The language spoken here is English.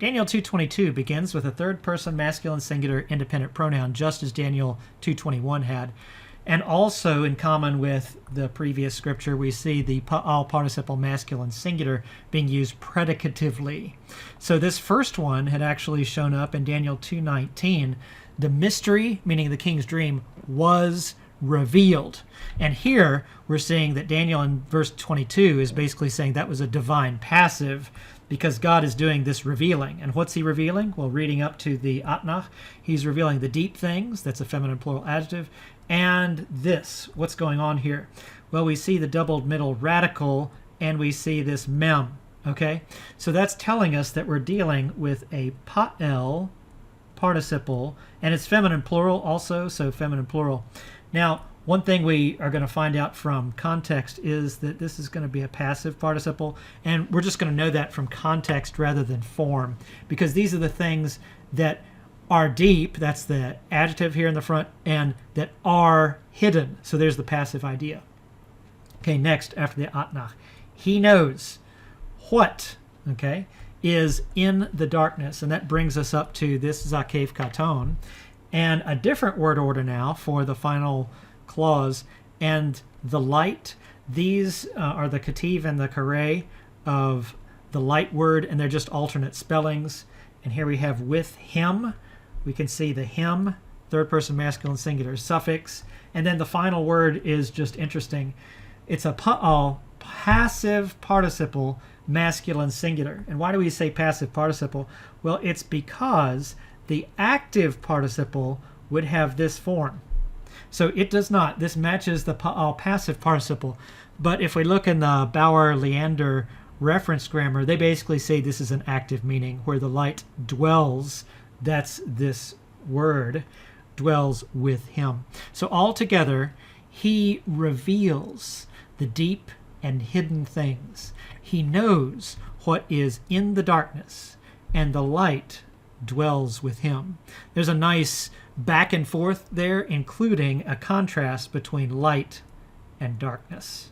Daniel 2:22 begins with a third-person masculine singular independent pronoun, just as Daniel 2:21 had. And also, in common with the previous scripture, we see the pa'al participle masculine singular being used predicatively. So this first one had actually shown up in Daniel 2:19. The mystery, meaning the king's dream, was revealed. And here we're seeing that Daniel in verse 22 is basically saying that was a divine passive, because God is doing this revealing. And what's he revealing? Well, reading up to the Atnach, he's revealing the deep things. That's a feminine plural adjective. And this, what's going on here? Well, we see the doubled middle radical, and we see this mem. Okay? So that's telling us that we're dealing with a pa'el participle, and it's feminine plural also, so feminine plural. Now, one thing we are going to find out from context is that this is going to be a passive participle, and we're just going to know that from context rather than form, because these are the things that are deep, that's the adjective here in the front, and that are hidden. So there's the passive idea. Okay, next, after the Atnach, he knows what, okay, is in the darkness, and that brings us up to this Zakev Katon, and a different word order now for the final clause, and the light. These are the kativ and the kare of the light word, and they're just alternate spellings. And here we have with him. We can see the him, third person masculine singular suffix. And then the final word is just interesting. It's a pa'al, passive participle, masculine singular. And why do we say passive participle? Well, it's because the active participle would have this form. So it does not. This matches the pa'al passive participle. But if we look in the Bauer-Leander reference grammar, they basically say this is an active meaning, where the light dwells, that's this word, dwells with him. So altogether, he reveals the deep and hidden things. He knows what is in the darkness, and the light dwells with him. There's a nice back and forth there, including a contrast between light and darkness.